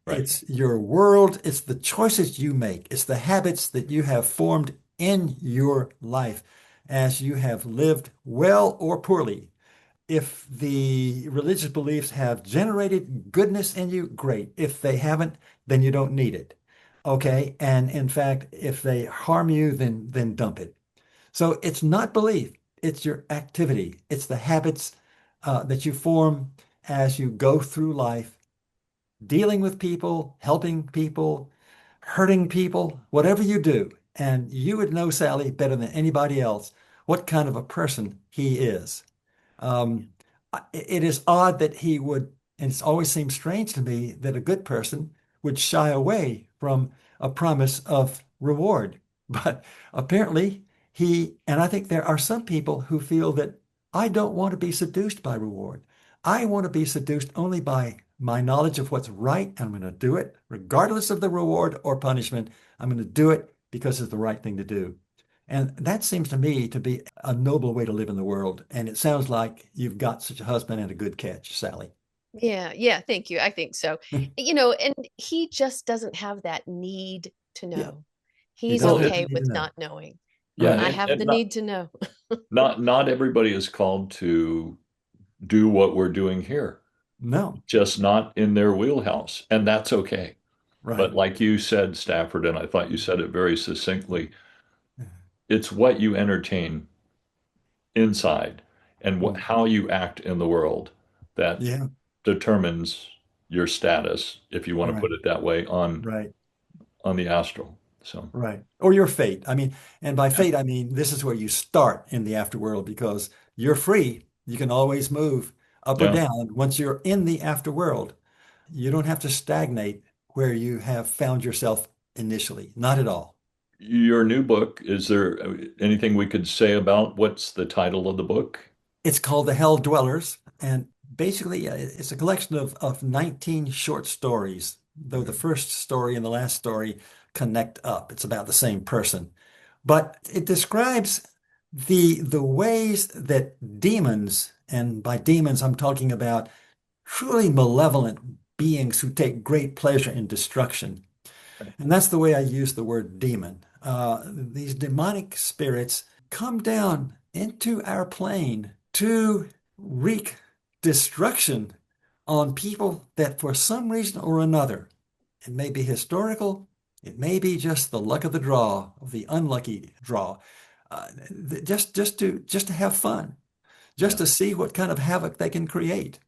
Right. It's your world, it's the choices you make, it's the habits that you have formed in your life as you have lived well or poorly. If the religious beliefs have generated goodness in you, great. If they haven't, then you don't need it. Okay. And in fact, if they harm you, then dump it. So it's not belief, it's your activity, it's the habits that you form as you go through life, dealing with people, helping people, hurting people, whatever you do. And you would know Sally better than anybody else what kind of a person he is. Um, it is odd that he would, and it's always seemed strange to me that a good person would shy away from a promise of reward. But apparently and I think there are some people who feel that I don't want to be seduced by reward. I want to be seduced only by my knowledge of what's right. And I'm going to do it regardless of the reward or punishment. I'm going to do it because it's the right thing to do. And that seems to me to be a noble way to live in the world. And it sounds like you've got such a husband and a good catch, Sally. yeah, yeah, thank you. I think so. And he just doesn't have that need to Yeah, know. he He's doesn't Well, have it, to okay need to with know. not knowing. yeah, Right. I and, have and the not need to know. not everybody is called to do what we're doing here, No. just not in their wheelhouse, and that's okay. Right. But like you said, Stafford, and I thought you said it very succinctly, it's what you entertain inside and Mm. how you act in the world that Yeah. determines your status, if you want to Right. put it that way, Right. on the astral. So Right. Or your fate. I mean, and by fate, I mean, this is where you start in the afterworld because you're free. You can always move up or yeah, down once you're in the afterworld. You don't have to stagnate where you have found yourself initially. Not at all. your new book, is there anything we could say about what's the title of the book? It's called The Hell Dwellers, and basically it's a collection of 19 short stories, though the first story and the last story connect up. It's about the same person. But it describes the ways that demons, and by demons I'm talking about truly malevolent beings who take great pleasure in destruction. And that's the way I use the word demon. These demonic spirits come down into our plane to wreak destruction on people that for some reason or another, it may be historical, it may be just the luck of the draw, of the unlucky draw, uh, just to have fun, just Yeah. to see what kind of havoc they can create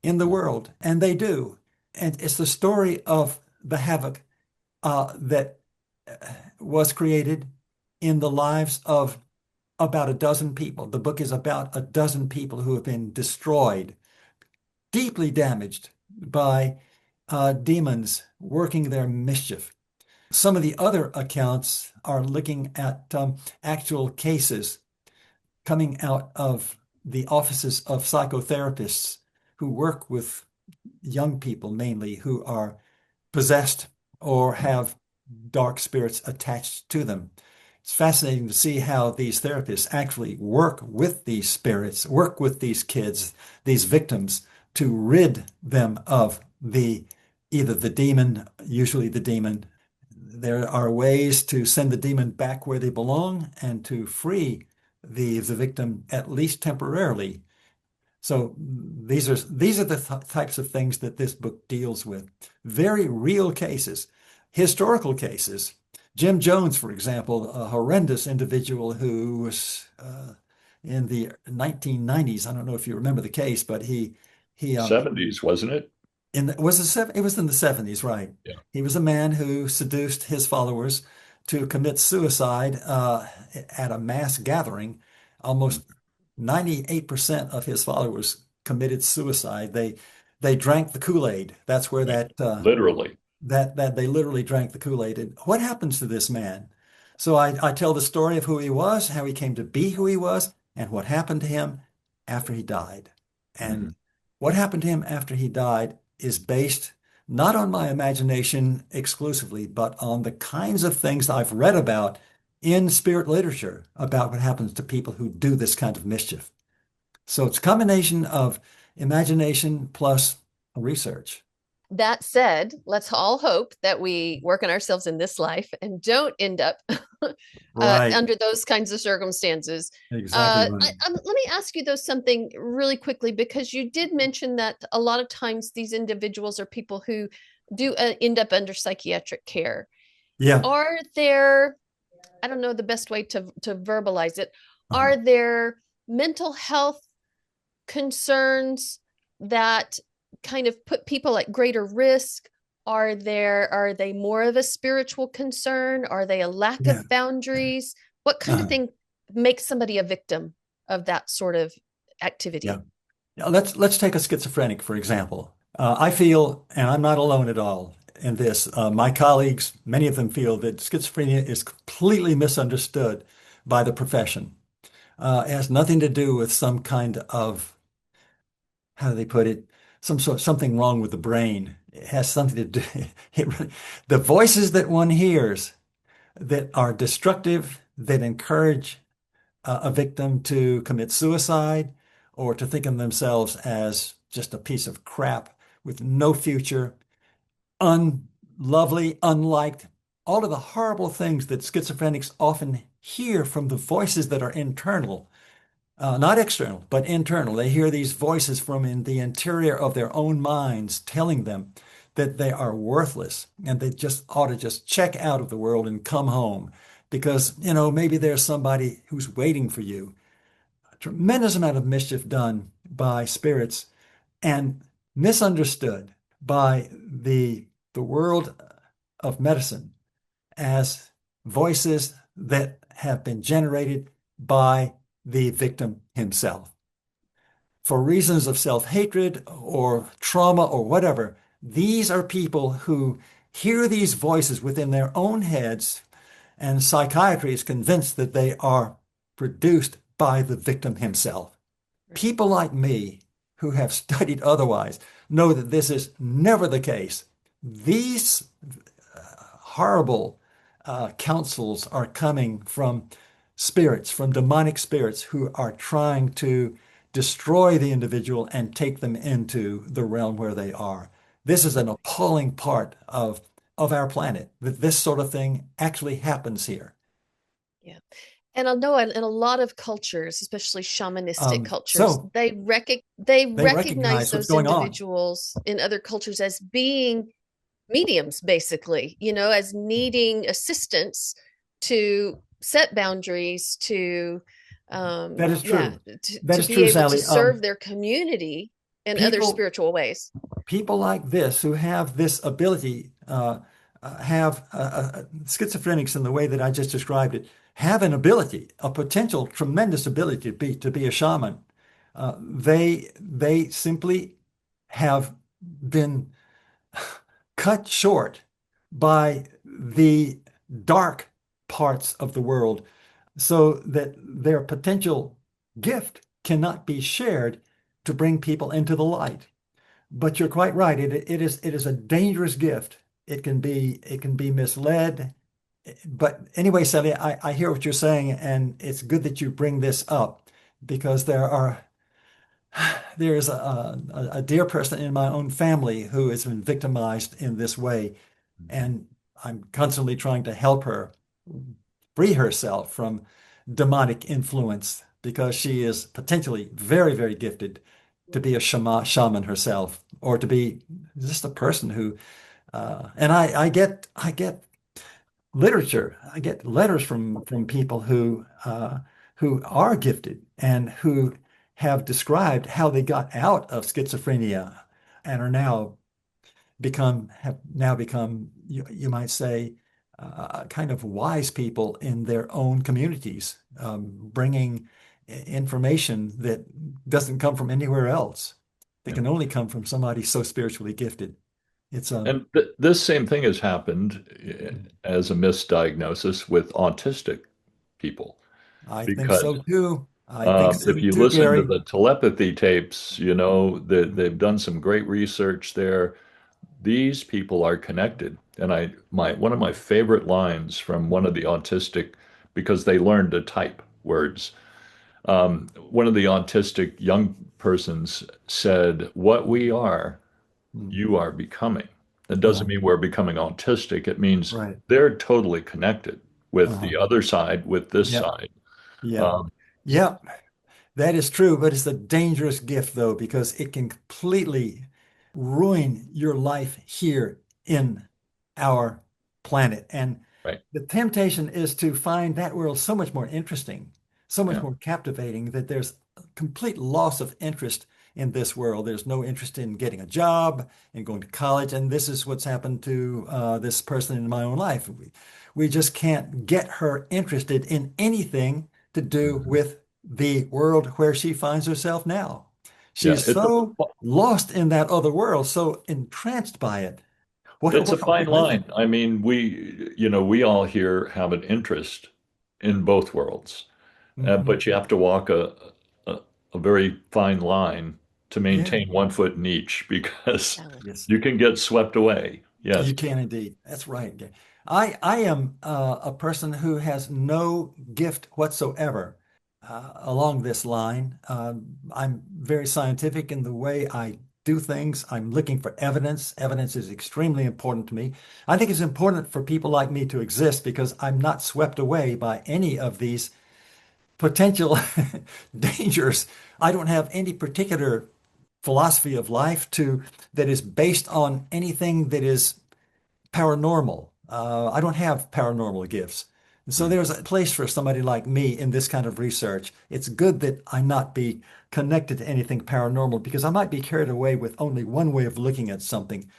in the world. And they do. And it's the story of the havoc that was created in the lives of about a dozen people. The book is about a dozen people who have been destroyed, deeply damaged by demons working their mischief. Some of the other accounts are looking at actual cases coming out of the offices of psychotherapists who work with young people mainly who are possessed or have dark spirits attached to them. It's fascinating to see how these therapists actually work with these spirits, work with these kids, these victims, to rid them of either the demon, usually the demon. There are ways to send the demon back where they belong and to free the victim, at least temporarily. So these are the types of things that this book deals with. Very real cases, historical cases. Jim Jones, for example, a horrendous individual who was in the 1990s. I don't know if you remember the case, but he 70s, wasn't it? it was in the 70s, right? Yeah. He was a man who seduced his followers to commit suicide at a mass gathering. Mm. Almost 98% of his followers committed suicide. They drank the Kool-Aid. That's where Yeah. Literally. that they literally drank the Kool-Aid. And what happens to this man? So I tell the story of who he was, how he came to be who he was, and what happened to him after he died. Mhm. And what happened to him after he died is based not on my imagination exclusively, but on the kinds of things I've read about in spirit literature about what happens to people who do this kind of mischief. So it's a combination of imagination plus research. That said, let's all hope that we work on ourselves in this life and don't end up Right. under those kinds of circumstances. Exactly right. Let me ask you, though, something really quickly, because you did mention that a lot of times these individuals are people who do end up under psychiatric care. Yeah. Are there, I don't know the best way to verbalize it, Uh-huh. are there mental health concerns that kind of put people at greater risk? Are they more of a spiritual concern? Are they a lack Yeah. of boundaries? What kind of Uh-huh. thing makes somebody a victim of that sort of Yeah. activity? Now, let's take a schizophrenic, for example. I feel, and I'm not alone at all in this, my colleagues, many of them feel that schizophrenia is completely misunderstood by the profession. It has nothing to do with some kind of, how do they put it, something wrong with the brain. It has something to do, the voices that one hears that are destructive, that encourage a victim to commit suicide or to think of themselves as just a piece of crap with no future, unlovely, unliked, all of the horrible things that schizophrenics often hear from the voices that are internal, not external, but internal. They hear these voices from in the interior of their own minds telling them that they are worthless and they just ought to just check out of the world and come home because, maybe there's somebody who's waiting for you. A tremendous amount of mischief done by spirits and misunderstood by the world of medicine as voices that have been generated by the victim himself. For reasons of self-hatred or trauma or whatever, these are people who hear these voices within their own heads, and psychiatry is convinced that they are produced by the victim himself. Right. People like me who have studied otherwise know that this is never the case. These horrible counsels are coming from spirits, from demonic spirits who are trying to destroy the individual and take them into the realm where they are. This is an appalling part of our planet, that this sort of thing actually happens here. Yeah. And I know in a lot of cultures, especially shamanistic cultures, So they they recognize recognize what's those going on. individuals in other cultures as being mediums, basically, as needing assistance to set boundaries, to That is yeah, true. to, That to is be true, able to Sally. serve their community in other People spiritual ways. people like this who have this ability have schizophrenics in the way that I just described it have an ability, a potential tremendous ability to be a shaman. They simply have been cut short by the dark parts of the world so that their potential gift cannot be shared to bring people into the light. But you're quite right. It is a dangerous gift. It can be misled. But anyway, Sally, I hear what you're saying, and it's good that you bring this up because there is a dear person in my own family who has been victimized in this way, and I'm constantly trying to help her free herself from demonic influence because she is potentially very, very gifted to be a shaman herself, or to be just a person who. And I get literature. I get letters from people who are gifted and who have described how they got out of schizophrenia and are now have now become, you might say, kind of wise people in their own communities, bringing information that doesn't come from anywhere else. It Yeah. can only come from somebody so spiritually gifted. It's And this same thing has happened as a misdiagnosis with autistic people I think because so too. I think so if you too, listen to Gary. the telepathy tapes, that they've done some great research there. These people are connected. And one of my favorite lines from one of the autistic, because they learned to type words. One of the autistic young persons said, "What we are, Mm. you are becoming." That doesn't Uh, mean we're becoming autistic. It means right. they're totally connected with Uh, the other side, with this yeah. side. Yeah. Um, Yeah. That is true, but it's a dangerous gift, though, because it can completely ruin your life here in our planet. And right. the temptation is to find that world so much more interesting, so much Yeah. more captivating, that there's a complete loss of interest in this world. There's no interest in getting a job and going to college. And this is what's happened to this person in my own life. We just can't get her interested in anything to do Mhm. with the world where she finds herself now. Yeah. She's so lost in that other world, so entranced by it. It's a What are we fine missing? line. I mean, we all here have an interest in both worlds, Hmm. but you have to walk a, a very fine line to Yeah. maintain 1 foot in each because Balance. Yes. you can get swept away. Yes. You can indeed. That's right. Yeah. I am a person who has no gift whatsoever along this line. I'm very scientific in the way I do things. I'm looking for evidence. Evidence is extremely important to me. I think it's important for people like me to exist because I'm not swept away by any of these potential dangers. I don't have any particular philosophy of life to that is based on anything that is paranormal. I don't have paranormal gifts. And so Mm. there's a place for somebody like me in this kind of research. It's good that I not be connected to anything paranormal because I might be carried away with only one way of looking at something.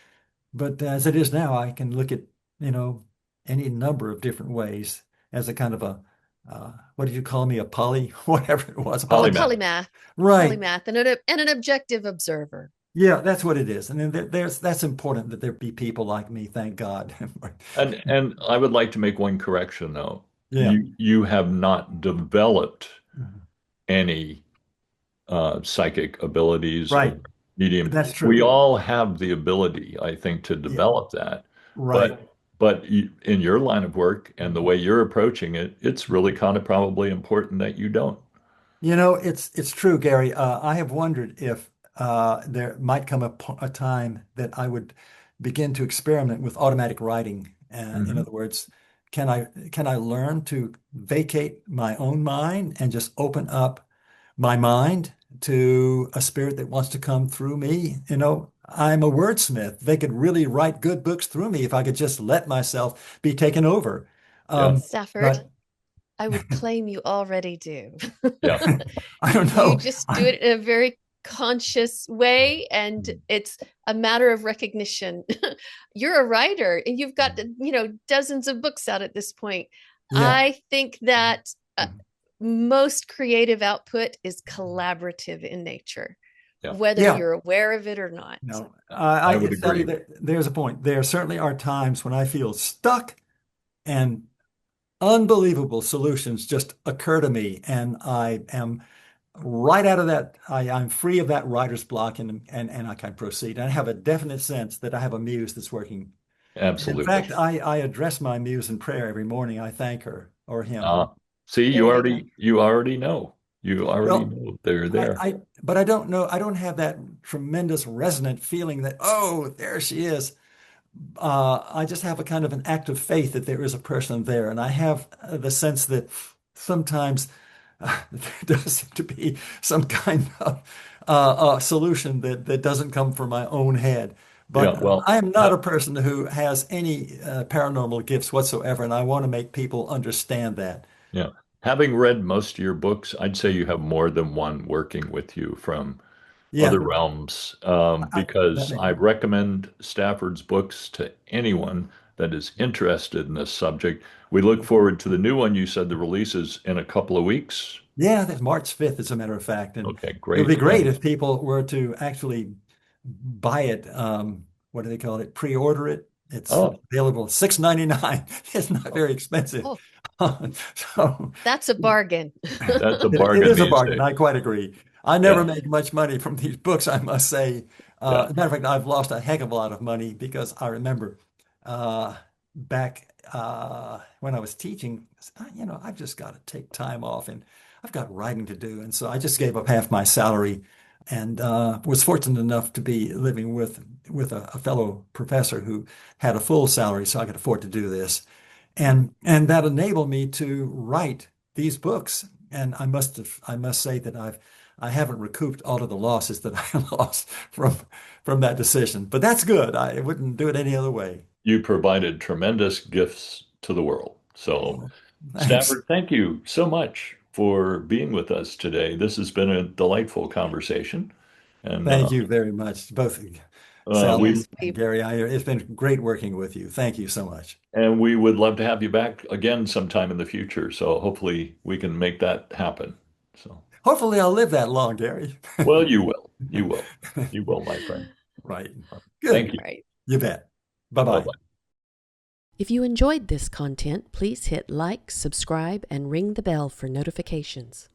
But as it is now, I can look at, you know, any number of different ways as a kind of what did you call me? A poly, whatever it was, a A Polymath. polymath. polymath, Right. polymath, and an objective observer. Yeah, that's what it is. And then that's important that there be people like me, thank God. And I would like to make one correction though. Yeah. You have not developed Mhm. any psychic abilities or Right. medium. That's We true. all have the ability, I think, to Yeah. develop that. Right. But in your line of work and the way you're approaching it, it's really kind of probably important that you don't. You know, it's true, Gary. I have wondered if there might come a time that I would begin to experiment with automatic writing. In Hmm. other words, can I learn to vacate my own mind and just open up my mind to a spirit that wants to come through me? I'm a wordsmith. They could really write good books through me if I could just let myself be taken over. Yeah. Stafford, But I would claim you already do. Yeah. I don't You know. just do it in a very conscious way, and it's a matter of recognition. You're a writer and you've got, dozens of books out at this point. Yeah. I think that most creative output is collaborative in nature, Yeah. whether Yeah. you're aware of it or not. No, I I would can tell you agree. that there's a point. There certainly are times when I feel stuck and unbelievable solutions just occur to me, and I am right out of that. I'm free of that writer's block, and I can proceed. And I have a definite sense that I have a muse that's working. And in Absolutely. fact, I address my muse in prayer every morning. I thank her or him. See, There you go. you already know. You already Well, know they're I, there. I, but I don't know. I don't have that tremendous resonant feeling that, oh, there she is. I just have a kind of an act of faith that there is a person there. And I have the sense that sometimes there does seem to be some kind of solution that doesn't come from my own head. Yeah. But Well, I am not a person who has any paranormal gifts whatsoever, and I want to make people understand that. yeah. Having read most of your books, I'd say you have more than one working with you from Yeah, other realms, that because may I be. recommend Stafford's books to anyone that is interested in this subject. We look forward to the new one. You said the release is in a couple of weeks. Yeah, that's March 5th, as a matter of fact. And Okay, it would be great. great And if people were to actually buy it. What do they call it? Pre-order it. It's oh, available $6.99. It's not oh, very expensive. Oh, So that's a bargain. that's a it bargain is a these bargain. days. I quite agree. I never Yeah, make much money from these books, I must say. yeah. As a matter of fact, I've lost a heck of a lot of money because I remember back when I was teaching, I've just got to take time off and I've got writing to do. And so I just gave up half my salary and was fortunate enough to be living with a fellow professor who had a full salary, so I could afford to do this. And that enabled me to write these books. And I must say that I haven't recouped all of the losses that I lost from that decision. But that's good. I wouldn't do it any other way. You provided tremendous gifts to the world. So, Oh, thanks. Stafford, thank you so much for being with us today. This has been a delightful conversation. And Thank you very much, both Sally we Yes, and Gary. It's been great working with you. Thank you so much. we would love to have you back again sometime in the future. So hopefully we can make that happen. So, Hopefully, I'll live that long, Gary. well, you will. You will. You will, my friend. Right. Thank Good. you. right. You bet. Bye-bye. Bye-bye. If you enjoyed this content, please hit like, subscribe, and ring the bell for notifications.